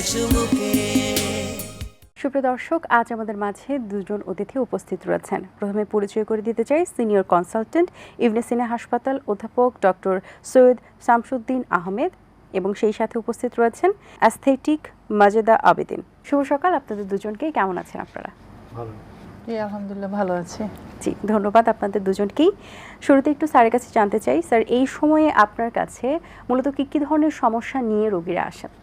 চুমুকে। সুপ্রিয় দর্শক, আজ আমাদের মাঝে দুজন অতিথি উপস্থিত রয়েছেন। প্রথমে পরিচয় করে দিতে চাই সিনিয়র কনসালটেন্ট ইবনে সিনা হাসপাতাল অধ্যাপক ডক্টর সৈয়দ শামসুদ্দিন আহমেদ এবং সেই সাথে উপস্থিত রয়েছেন অ্যাস্থেটিক মাজেদা আবেদিন। শুভ সকাল আপনাদের দুজনকেই। কেমন আছেন আপনারা? ভালো। জি আলহামদুলিল্লাহ ভালো আছি। জি ধন্যবাদ আপনাদের দুজনকেই। শুরুতে একটু স্যারের কাছে জানতে চাই, স্যার এই সময়ে আপনার কাছে মূলত কী ধরনের সমস্যা নিয়ে রোগীরা আসেন?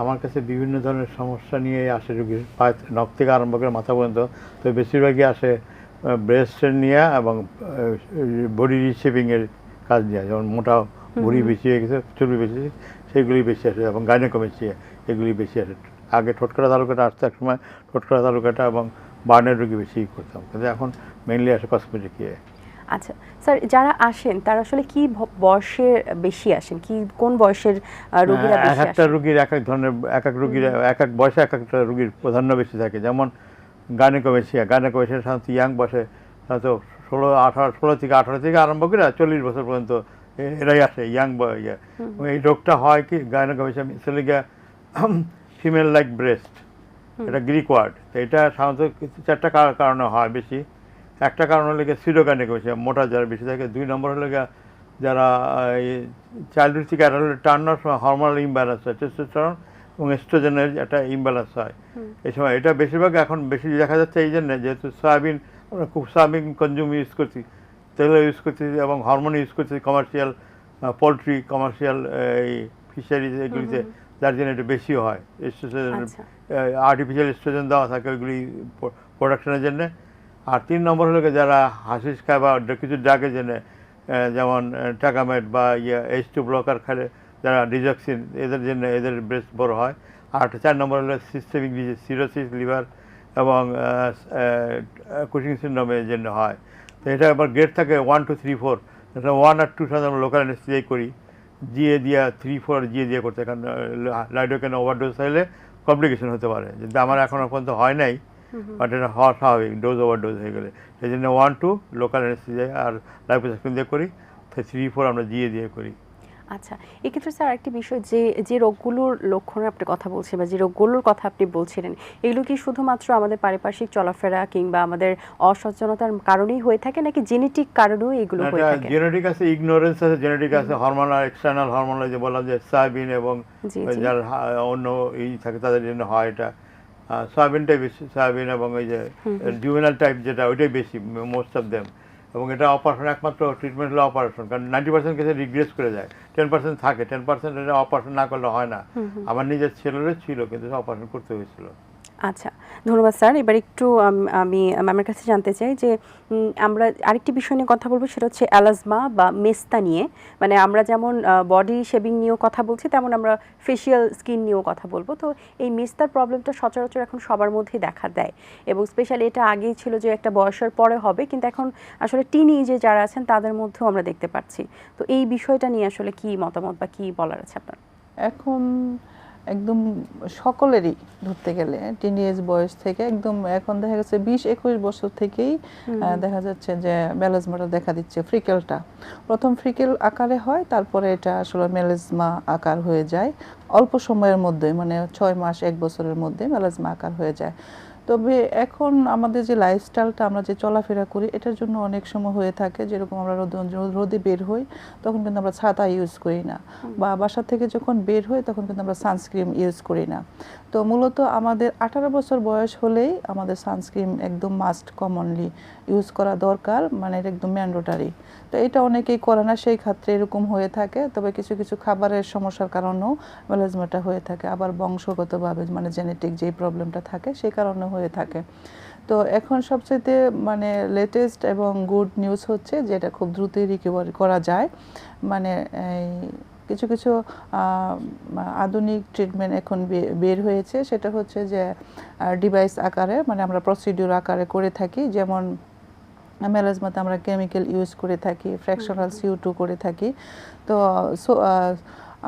আমার কাছে বিভিন্ন ধরনের সমস্যা নিয়ে আসে রোগীর, পায়ে নখ থেকে আরম্ভ করে মাথা পর্যন্ত। তো বেশিরভাগই আসে ব্রেস্টের নিয়ে এবং বডি রিশেপিংয়ের কাজ নিয়ে, যেমন মোটা ভুঁড়ি বেশি হয়ে গেছে, চর্বি বেশি, সেইগুলি বেশি আসে এবং গাইনোকোমেস্টিয়া এগুলি বেশি আসে। আগে ঠোঁটকাটা তালুকাটা আসতো এক সময়, ঠোঁটকাটা তালুকাটা এবং বার্নের রোগী বেশি করতাম, কিন্তু এখন মেইনলি আসে কসমেটিক ইয়ে। আচ্ছা স্যার, যারা আসেন তারা আসলে কি বয়সের বেশি আসেন, কি কোন বয়সের রোগীরা বেশি আসেন? একটা রোগীর এক এক ধরনের, এক এক রোগীর এক এক বয়সে এক একটা রোগীর প্রাধান্য বেশি থাকে। যেমন গাইনোকোমেস্টিয়া সাধারণত ইয়াং বয়সে, সাধারণত 16 থেকে 18 থেকে আরম্ভ করে 40 বছর পর্যন্ত এরাই আসে, ইয়াং বয়। এই রোগটা হয় কি, গাইনোকোমেস্টিয়া মিসলিগা ফিমেল লাইক ব্রেস্ট, এটা গ্রিক ওয়ার্ড। তো এটা সাধারণত 4টা কারণে হয় বেশি। একটা কারণ হলে সিডোগাইনোকোমেস্টিয়া, মোটা যারা বেশি থাকে। 2 নম্বর হলে যারা চাইল্ডহুড থেকে অ্যাডাল্টে টার্ন হওয়ার সময় হরমোনাল ইমব্যালেন্স হয়, টেস্টোস্টেরন এবং এস্ট্রোজেনের একটা ইমব্যালেন্স হয় এই সময়। এটা বেশিরভাগ এখন বেশি দেখা যাচ্ছে এই জন্য, যেহেতু সয়াবিন, আমরা খুব সয়াবিন কনজিউম ইউজ করছি, তেল ইউজ করছি এবং হরমোন ইউজ করছি কমার্শিয়াল পোলট্রি, কমার্শিয়াল এই ফিশারিজ এগুলিতে, যার জন্য এটা বেশি হয়। এস্ট্রোজেন, আর্টিফিশিয়াল এস্ট্রোজেন দেওয়া থাকে ওইগুলি প্রোডাকশনের জন্য। আর 3 নম্বর হলো যারা হাসিস খায় বা কিছু ড্রাগের জন্য, যেমন টাকামেট বা H2 ব্লকার খালে যারা ডিজক্সিন, এদের জন্য এদের ব্রেস্ট বড় হয়। আর 4 নম্বর হলো সিস্টেমিক ডিজিজ, সিরোসিস লিভার এবং কুশিং সিনড্রোমের জন্য হয়। তো এটা আবার গ্রেড থাকে 1 2 3 4। এটা 1 আর 2 সাধারণত আমরা লোকাল অ্যানেস্থেসিয়া করি, জিএ দিয়া 3 4 জিএ দিয়ে করতে, কারণ লাইডোকেন ওভারডোজ হলে কমপ্লিকেশন হতে পারে। কিন্তু আমার এখনও পর্যন্ত হয় নাই, বাট এটা হওয়া স্বাভাবিক ডোজ ওভারডোজ হয়ে গেলে। সেই জন্য 1 2 লোকাল অ্যানেস্থেসিয়া আর লাইপোসাকশন দিয়ে করি, 3 4 আমরা জিএ দিয়ে করি। আচ্ছা, এক্ষেত্রে স্যার একটি বিষয়, যে রোগগুলোর লক্ষণে আপনি কথা বলছেন বা যে রোগগুলোর কথা আপনি বলছিলেন, এগুলো কি শুধুমাত্র আমাদের পারিপার্শ্বিক চলাফেরা কিংবা আমাদের অসচেতনতার কারণেই হয়ে থাকে, নাকি জেনেটিক কারণেও এগুলো হয়ে থাকে? জেনেটিক আছে, ইগনোরেন্স আছে, জেনেটিক আছে, হরমোনাল এক্সটার্নাল হরমোনাল, যে বললাম যে সয়াবিন এবং যার অন্য থাকে তাদের জন্য হয় এটা। সয়াবিনটাই বেশি, সয়াবিন এবং ওই যে জুভেনাইল টাইপ যেটা, ওইটাই বেশি মোস্ট অফ দেম। এবং এটা অপারেশন, একমাত্র ট্রিটমেন্ট হলো অপারেশন, কারণ 90% কেসে রিগ্রেস করে যায়, 10% থাকে। 10% এটা অপারেশন না করলে হয় না। আমার নিজের ছেলেরও ছিল, কিন্তু অপারেশন করতে হয়েছিল। আচ্ছা, ধন্যবাদ স্যার। এবার একটু আমি ম্যামের কাছে জানতে চাই যে আমরা আরেকটি বিষয় নিয়ে কথা বলবো, সেটা হচ্ছে অ্যালাজমা বা মেস্তা নিয়ে। মানে আমরা যেমন বডি শেভিং নিয়েও কথা বলছি, তেমন আমরা ফেশিয়াল স্কিন নিয়েও কথা বলবো। তো এই মেস্তার প্রবলেমটা সচরাচর এখন সবার মধ্যেই দেখা দেয়, এবং স্পেশালি এটা আগেই ছিল যে একটা বয়সের পরে হবে, কিন্তু এখন আসলে টিন এজে যারা আছেন তাদের মধ্যেও আমরা দেখতে পাচ্ছি। তো এই বিষয়টা নিয়ে আসলে কি মতামত বা কি বলার আছে আপনার? এখন একদম সকলেরই ধরতে গেলে টিনেজ বয়স থেকে একদম এখন দেখা যাচ্ছে 20-21 বছর থেকেই দেখা যাচ্ছে যে মেলাজমাটা দেখা দিচ্ছে। ফ্রিকেলটা প্রথম ফ্রিকেল আকারে হয়, তারপরে এটা আসলে মেলাজমা আকার হয়ে যায় অল্প সময়ের মধ্যে, মানে 6 মাস 1 বছরের মধ্যে মেলাজমা আকার হয়ে যায়। তবে এখন আমাদের যে লাইফস্টাইলটা, আমরা যে চলাফেরা করি, এটার জন্য অনেক সময় হয়ে থাকে, যেরকম আমরা রোদে বের হই তখন কিন্তু আমরা ছাতা ইউজ করি না, বা বাসা থেকে যখন বের হই তখন কিন্তু আমরা সানস্ক্রিন ইউজ করি না। তো মূলত আমাদের 18 বছর বয়স হলেই আমাদের সানস্ক্রিন একদম মাস্ট কমনলি ইউজ করা দরকার, মানে এটা একদম ম্যান্ডেটরি। তো এটা অনেকেই করে না, সেই ক্ষেত্রে এরকম হয়ে থাকে। তবে কিছু কিছু খাবারের সমস্যার কারণেও মেলাজমাটা হয়ে থাকে, আবার বংশগতভাবে মানে জেনেটিক যেই প্রবলেমটা থাকে সেই কারণে হয়ে থাকে। তো এখন সবচেয়ে মানে লেটেস্ট এবং গুড নিউজ হচ্ছে যে এটা খুব দ্রুতই রিকভারি করা যায়। মানে এই কিছু কিছু আধুনিক ট্রিটমেন্ট এখন বের হয়েছে, সেটা হচ্ছে যে ডিভাইস আকারে, মানে আমরা প্রসিডিউর আকারে করে থাকি। যেমন মেলাজমাতে আমরা কেমিক্যাল ইউজ করে থাকি, ফ্র্যাকশনাল CO2 করে থাকি। তো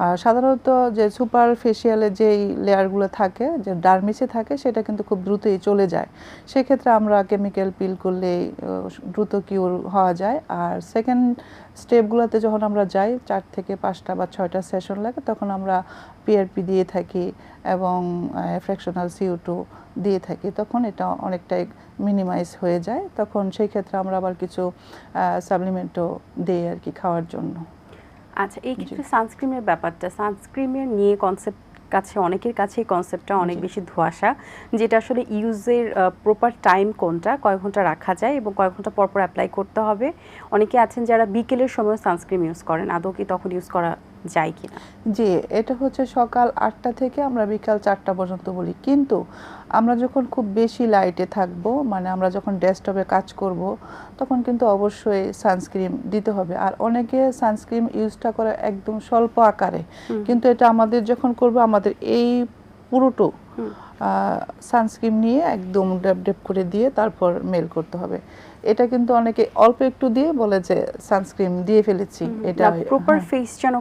আর সাধারণত যে সুপারফিশিয়ালে যেই লেয়ারগুলো থাকে, যে ডার্মিসে থাকে, সেটা কিন্তু খুব দ্রুতই চলে যায়। সেক্ষেত্রে আমরা কেমিক্যাল পিল করলে দ্রুত কিউর হওয়া যায়। আর সেকেন্ড স্টেপগুলোতে যখন আমরা যাই, 4 থেকে 5টা বা 6টা সেশন লাগে, তখন আমরা পিআরপি দিয়ে থাকি এবং ফ্র্যাকশনাল CO2 দিয়ে থাকি। তখন এটা অনেকটাই মিনিমাইজ হয়ে যায়। তখন সেই ক্ষেত্রে আমরা আবার কিছু সাপ্লিমেন্টও দিই আর কি খাওয়ার জন্য। আচ্ছা, এই ক্ষেত্রে সানস্ক্রিনের ব্যাপারটা, সানস্ক্রিনের নিয়ে কনসেপ্ট কাছে অনেকের কাছেই কনসেপ্টটা অনেক বেশি ধোঁয়াশা, যেটা আসলে ইউজের প্রপার টাইম কোনটা, কয় ঘন্টা রাখা যায় এবং কয় ঘন্টা পর পর অ্যাপ্লাই করতে হবে। অনেকে আছেন যারা বিকেলের সময় সানস্ক্রিন ইউজ করেন, আদৌ কি তখন ইউজ করা যায় কিনা? জি, এটা হচ্ছে সকাল 8টা থেকে আমরা বিকাল 4টা পর্যন্ত বলি। কিন্তু আমরা যখন খুব বেশি লাইটে থাকবো, মানে আমরা যখন ডেস্কটপে কাজ করব, তখন কিন্তু অবশ্যই সানস্ক্রিন দিতে হবে। আর অনেকে সানস্ক্রিন ইউজটা করে একদম স্বল্প আকারে, কিন্তু এটা আমাদের যখন করব, আমাদের এই পুরোটো সানস্ক্রিন নিয়ে একদম ড্যাপ ড্যাপ করে দিয়ে তারপর মেল করতে হবে। এটা কিন্তু অনেকে অল্প একটু দিয়ে বলে যে সানস্ক্রিন দিয়ে ফেলেছি, এটা প্রপার ফেস যেন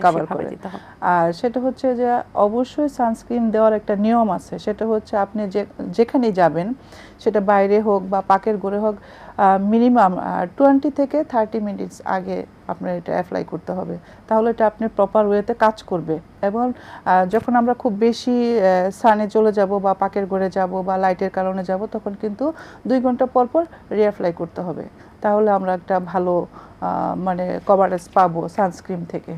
কভার করে দিতে হবে। আর সেটা হচ্ছে যে অবশ্যই সানস্ক্রিন দেওয়ার একটা নিয়ম আছে। সেটা হচ্ছে আপনি যেখানে যাবেন, সেটা বাইরে হোক বা পাকের ঘরে হোক, মিনিমাম 20 থেকে 30 মিনিটস আগে আপনার এটা অ্যাপ্লাই করতে হবে। তাহলে এটা আপনি প্রপার ওয়েতে কাজ করবে। এবং যখন আমরা খুব বেশি সানে চলে যাব বা পাকের ঘরে যাব বা লাইটের কারণে যাব, তখন কিন্তু 2 ঘন্টা পর পর রিঅ্যাপ্লাই করতে হবে। তাহলে আমরা একটা ভালো মানে কভারেজ পাবো সানস্ক্রিন থেকে।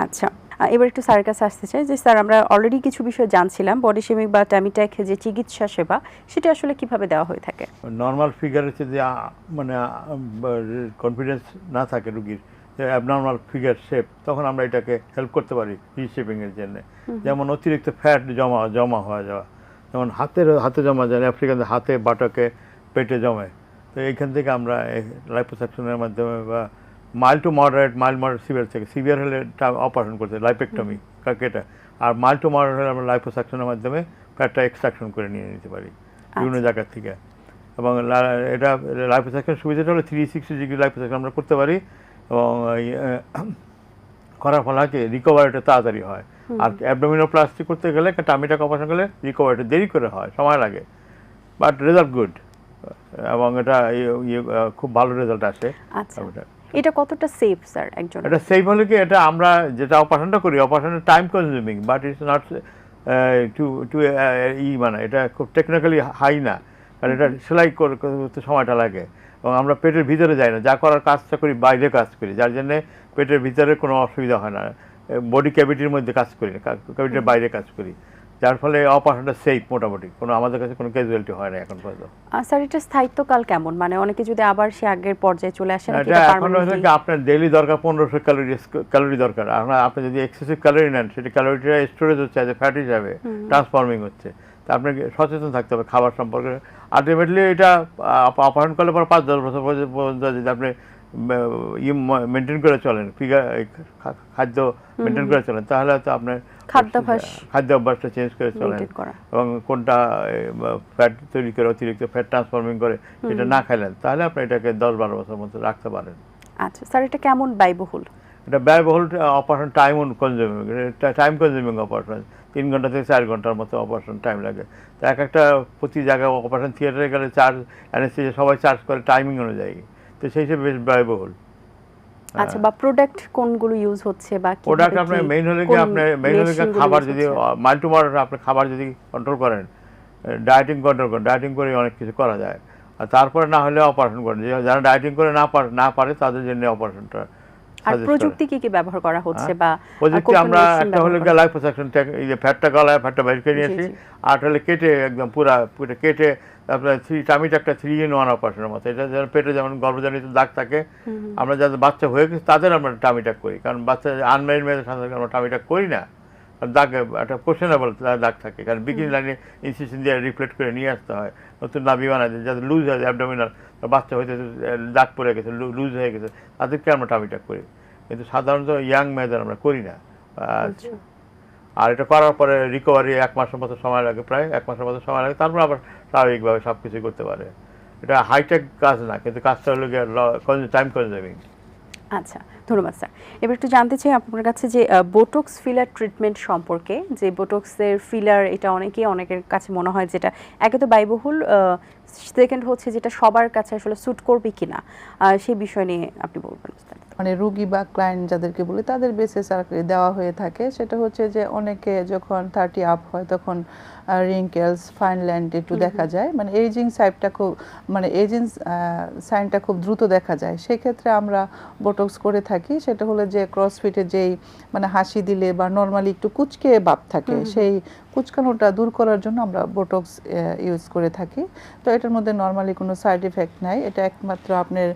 আচ্ছা, এবার একটু স্যারের কাছে আসতে চাই যে স্যার, আমরা অলরেডি কিছু বিষয় জানছিলাম, বডি শেমিং বা ট্যামিটেক যে চিকিৎসা সেবা, সেটা আসলে কিভাবে দেওয়া হয়ে থাকে? নর্মাল ফিগারের যদি মানে কনফিডেন্স না থাকে রুগীর, অ্যাবনর্মাল ফিগার শেপ, তখন আমরা এটাকে হেল্প করতে পারি রিশেপিংয়ের জন্য। যেমন অতিরিক্ত ফ্যাট জমা হয়ে যাওয়া, যেমন হাতে জমা যায়, আফ্রিকানদের হাতে, বাটাকে, পেটে জমে। তো এইখান থেকে আমরা লাইপোসাকশনের মাধ্যমে বা মাইল্ড টু মডারেট সিভিয়ার থেকে, সিভিয়ার হলে অপারেশন করতে লাইপেক্টমি কেটে, আর মাইল্ড টু মডারেট হলে আমরা লাইপোসাকশনের মাধ্যমে ফ্যাটটা এক্সট্রাকশন করে নিয়ে নিতে পারি বিভিন্ন জায়গার থেকে। এবং এটা লাইপোসাকশন সুবিধাটা হলো 360 ডিগ্রি লাইপোসাকশন আমরা করতে পারি, এবং করার ফলে হয় কি রিকভারিটা তাড়াতাড়ি হয়। আর অ্যাবডোমিনোপ্লাস্টি করতে গেলে, টামিটাক অপারেশন করলে রিকভারিটা দেরি করে হয়, সময় লাগে, বাট রেজাল্ট গুড, এবং এটা খুব ভালো রেজাল্ট আসে। আচ্ছা, এটা কতটা সেফ স্যার একজন? এটা সেফ হলে কি, এটা আমরা যেটা অপারেশনটা করি, অপারেশনের time consuming, but it's not to মানে এটা খুব টেকনিক্যালি হাই না, কারণ এটা সেলাই করতে সময়টা লাগে, এবং আমরা পেটের ভিতরে যাই না, যা করার কাজটা করি বাইরে কাজ করি, যার জন্যে পেটের ভিতরে কোনো অসুবিধা হয় না, বডি ক্যাভিটির মধ্যে কাজ করি না, ক্যাভিটির বাইরে কাজ করি, যার ফলে অপারেশনটা সেফ মোটামুটি, কোনো আমাদের কাছে কোনো ক্যাজুয়ালিটি হয় না এখন পর্যন্ত। স্যার, এটা স্থায়িত্বকাল কেমন? মানে অনেকে যদি আবার সে আগের পর্যায়ে চলে আসে, এটা এখন হচ্ছে আপনার ডেইলি দরকার 1500 ক্যালোরি দরকার। আপনি যদি এক্সেসিভ ক্যালোরি নেন, সেটা ক্যালোরিটা স্টোরেজ হচ্ছে অ্যাজ এ ফ্যাট হিসাবে ট্রান্সফর্মিং হচ্ছে। তা আপনাকে সচেতন থাকতে হবে খাবার সম্পর্কে। আলটিমেটলি এটা অপারেশন করলে পর 5-10 বছর পর্যন্ত যদি আপনি মেনটেন করে চলেন, খাদ্য মেনটেন করে চলেন, তাহলে হয়তো আপনার খাদ্যাভ্যাসটা চেঞ্জ করে চলেন, এবং কোনটা ফ্যাট তৈরি করে, অতিরিক্ত ফ্যাট ট্রান্সফর্মিং করে, সেটা না খাইলেন, তাহলে আপনি এটাকে 10-12 বছর মতো রাখতে পারেন। আচ্ছা স্যার, এটা কেমন ব্যয়বহুল? এটা ব্যয়বহুল অপারেশন, টাইম কনজিউমিং অপারেশন, 3 ঘন্টা থেকে 4 ঘন্টার মতো অপারেশন টাইম লাগে। তো একটা প্রতি জায়গায় অপারেশন থিয়েটারে গেলে চার্জ, অ্যানেস্থেসিয়া সবাই চার্জ করে টাইমিং অনুযায়ী, তো সেই হিসেবে বেশ ব্যয়বহুল। আচ্ছা, বা প্রোডাক্ট কোনগুলো ইউজ হচ্ছে বা কি প্রোডাক্ট আপনার মেইন হলে খাবার, যদি মাইল্ড টু মডারেট আপনি খাবার যদি কন্ট্রোল করেন, ডায়েটিং কন্ট্রোল করেন, ডায়েটিং করে অনেক কিছু করা যায়। আর তারপরে না হলে অপারেশন করেন, যারা ডায়েটিং করে না পারে তাদের জন্য অপারেশনটা। আর প্রযুক্তি কি ব্যবহার করা হচ্ছে? বা প্রযুক্তি আমরা একটা হলো লাইপোসাকশন, এই যে ফ্যাটটা গলায়, ফ্যাটটা বের করে নিয়েছি, আর হলে কেটে একদম পুরা কেটে তারপরে টামিটাকটা 3-in-1 অপারেশনের মতো। এটা যেমন পেটে যেমন গর্ভজনিত দাগ থাকে, আমরা যাদের বাচ্চা হয়ে গেছে তাদের আমরা টামিটাক করি, কারণ বাচ্চা আনম্যারিড মেয়েদের সাধারণত আমরা টামিটাক করি না, দাগ একটা কোশ্চেনেবল দাগ থাকে, কারণ বিকিনি লাইনে ইনসিশন দিয়ে রিফ্লেক্ট করে নিয়ে আসতে হয়, নতুন নাভি বানায় যাদের লুজ হয় অ্যাবডোমিনাল, বাচ্চা হইতে দাগ পড়ে গেছে, লুজ হয়ে গেছে, তাদেরকে আমরা টামিটাক করি, কিন্তু সাধারণত ইয়াং মেয়েদের আমরা করি না। আর এটা করার পরে রিকভারি 1 মাসের মতো সময় লাগে, প্রায় 1 মাসের মতো সময় লাগে, তারপর আবার স্বাভাবিকভাবে সব কিছুই করতে পারে। এটা হাইটেক কাজ না, কিন্তু কাজটা হলো গিয়ে টাইম কনজিউমিং। আচ্ছা, ধন্যবাদ স্যার। এবার একটু জানতে চাই আপনার কাছে যে বোটক্স ফিলার ট্রিটমেন্ট সম্পর্কে, যে বোটক্সের ফিলার এটা অনেকের কাছে মনে হয় যেটা একে তো ব্যয়বহুল, সেকেন্ড হচ্ছে যেটা সবার কাছে আসলে স্যুট করবে কিনা, সেই বিষয় নিয়ে আপনি বলবেন বিস্তারিত। মানে রোগী বা ক্লায়েন্ট যাদেরকে বলি তাদের বেসিস আর কি দেওয়া হয়ে থাকে। সেটা হচ্ছে যে অনেকে যখন 30 আপ হয় তখন রিঙ্কেলস, ফাইন লাইন একটু দেখা যায়, মানে এজিং সাইনটা খুব সাইনটা খুব দ্রুত দেখা যায়। সেক্ষেত্রে আমরা বোটক্স করে থাকি। সেটা হলো যে ক্রসফিটে যেই মানে হাসি দিলে বা নর্মালি একটু কুচকে ভাব থাকে, সেই কুচকানোটা দূর করার জন্য আমরা বোটক্স ইউজ করে থাকি। তো এটার মধ্যে নর্মালি কোনো সাইড এফেক্ট নাই। এটা একমাত্র আপনার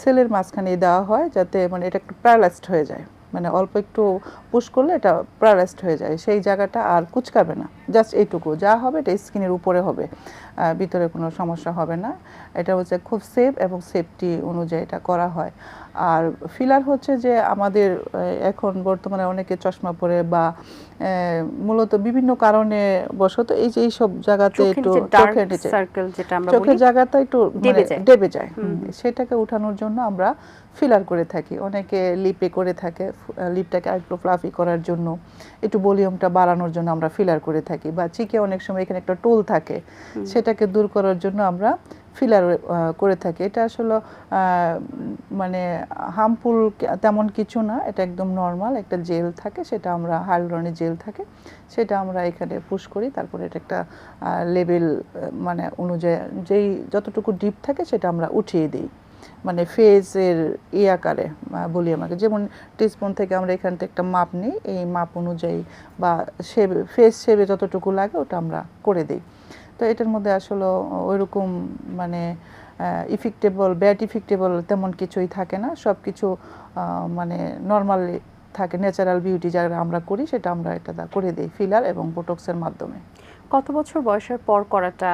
সেলের মাঝখানে দেওয়া হয় যাতে মানে এটা একটু প্যারালাইজড হয়ে যায়, মানে অল্প একটু পুশ করলে এটা প্যারালাইজড হয়ে যায়, সেই জায়গাটা আর কুচকাবে না। জাস্ট এইটুকু যা হবে এটা স্কিনের উপরে হবে, ভিতরে কোনো সমস্যা হবে না। এটা হচ্ছে খুব সেফ এবং সেফটি অনুযায়ী এটা করা হয়। আর ফিলার হচ্ছে যে আমাদের এখন বর্তমানে অনেকে চশমা পরে বা মূলত বিভিন্ন কারণে বশত এইসব জায়গাতে একটু চোখের নিচে চোখের জায়গাটা একটু ডেবে যায়, সেটাকে উঠানোর জন্য আমরা ফিলার করে থাকি। অনেকে লিপে করে থাকে, লিপটাকে আরেকটু ফ্লাফি করার জন্য, একটু ভলিউমটা বাড়ানোর জন্য আমরা ফিলার করে থাকি। বা চিকে অনেক সময় এখানে একটা টোল থাকে, সেটাকে দূর করার জন্য আমরা ফিলার করে থাকি। এটা আসলে মানে হার্মফুল তেমন কিছু না, এটা একদম নর্মাল একটা জেল থাকে, সেটা আমরা হাইলুরনিক জেল থাকে, সেটা আমরা এখানে পুশ করি। তারপরে এটা একটা লেভেল মানে অনুযায়ী যেই যতটুকু ডিপ থাকে সেটা আমরা উঠিয়ে দিই, মানে ফেসের আকারে বলি আমাকে, যেমন টিস্পুন থেকে আমরা এখান থেকে একটা মাপ নিই, এই মাপ অনুযায়ী বা ফেস শেপে যতটুকু লাগে ওটা আমরা করে দিই। তো এটার মধ্যে আসলে ওইরকম মানে ব্যাড ইফেক্টেবল তেমন কিছুই থাকে না, সব কিছু মানে নর্মালি থাকে, ন্যাচারাল বিউটি যারা আমরা করি সেটা আমরা এটা করে দিই ফিলার এবং বোটক্সের মাধ্যমে। কত বছর বয়সের পর করাটা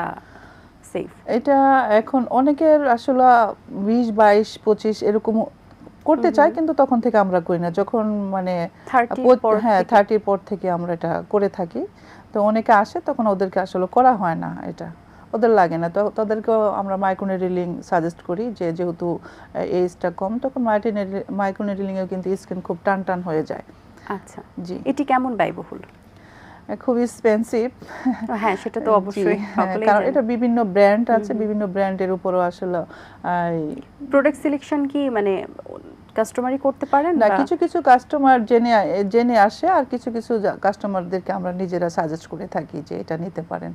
সেফ? এটা এখন অনেকের আসলে 20, 22, 25 এরকম করতে চায়, কিন্তু তখন থেকে আমরা করি না, যখন মানে 30 পর থেকে আমরা এটা করে থাকি। তো অনেকে আসে তখন ওদেরকে আসলে করা হয় না, এটা ওদের লাগে না, তো তাদেরকেও আমরা মাইক্রোনেডলিং সাজেস্ট করি, যেহেতু এজটা কম, তখন মাইক্রোনেডলিংয়েও কিন্তু স্কিন খুব টান টান হয়ে যায়। আচ্ছা জি, এটি কেমন ব্যয়বহুল? খুব এক্সপেন্সিভ। হ্যাঁ, সেটা তো অবশ্যই, কারণ এটা বিভিন্ন ব্র্যান্ড আছে, বিভিন্ন ব্র্যান্ডের উপরও আসলে প্রোডাক্ট সিলেকশন কি মানে কাস্টমারই করতে পারেন না, কিছু কিছু কাস্টমার জেনে আসে, আর কিছু কিছু কাস্টমারদেরকে আমরা নিজেরা সাজেস্ট করে থাকি যে এটা নিতে পারেন।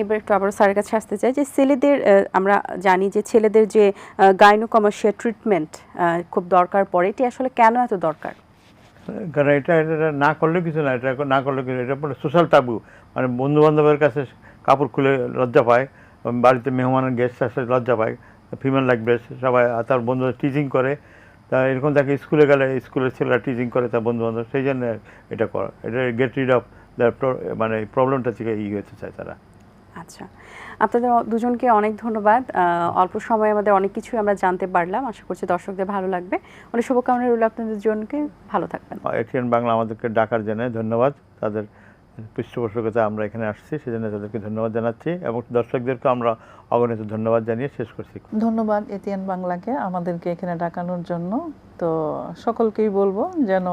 এবার একটু আবার স্যারের কাছে আসতে চাই যে ছেলেদের, আমরা জানি যে ছেলেদের যে গাইনোকমার্শিয়া ট্রিটমেন্ট খুব দরকার পড়ে, এটি আসলে কেন এত দরকার? কারণ এটা না করলে কিছু না, এটা না করলে কিছু, এটা সোশ্যাল টাবু, মানে বন্ধু বান্ধবের কাছে কাপড় খুলে লজ্জা পায়, বাড়িতে মেহমানের গেস্ট আসে লজ্জা পায়, ফিমেল লাগবে সবাই, তার বন্ধুরা টিচিং করে, তা এরকম তাকে স্কুলে গেলে স্কুলের ছেলেরা টিচিং করে তার বন্ধু বান্ধব, সেই জন্য এটা করা, এটা গেট রিড অফ মানে প্রবলেমটা থেকে হতে চায় তারা। আচ্ছা, আপনাদের দুজনকে অনেক ধন্যবাদ। অল্প সময়ে আমাদের অনেক কিছু আমরা জানতে পারলাম, আশা করছি দর্শকদের ভালো লাগবে। অনেক শুভকামনা রইল আপনাদের জনকে, ভালো থাকবেন। এটিএন বাংলা আমাদেরকে ডাকার জন্য ধন্যবাদ, তাদের পৃষ্ঠপোষকতা আমরা এখানে আসছি সেজন্য তাদেরকে ধন্যবাদ জানাচ্ছি, এবং দর্শকদেরকে আমরা অগণিত ধন্যবাদ জানিয়ে শেষ করছি। ধন্যবাদ এটিএন বাংলাকে আমাদেরকে এখানে ডাকানোর জন্য। তো সকলকেই বলবো যেন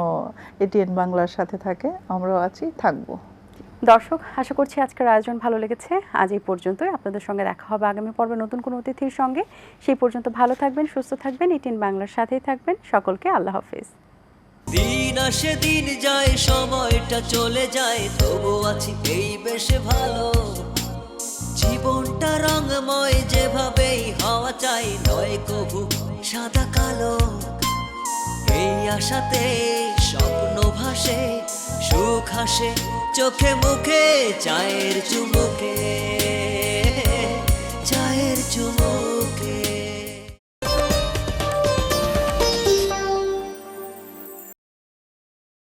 এটিএন বাংলার সাথে থাকে, আমরাও আছি, থাকবো। দর্শক, আশা করছি আজকের আয়োজন ভালো লেগেছে। আজ এই পর্যন্তই, আপনাদের সঙ্গে দেখা হবে আগামী পর্বে নতুন কোনো অতিথির সঙ্গে। সেই পর্যন্ত ভালো থাকবেন, সুস্থ থাকবেন, এটিএন বাংলার সাথেই থাকবেন। সকলকে আল্লাহ হাফেজ। দিন আসে দিন যায়, সময়টা চলে যায়, তবু আছি এই বেশ ভালো। জীবনটা রঙময়, যেভাবেই হওয়া চাই, নয় কবু সাদা কালো। এই আশাতে স্বপ্ন ভাসে, সুখ হাসে চোখে মুখে, চায়ের চুমুকে।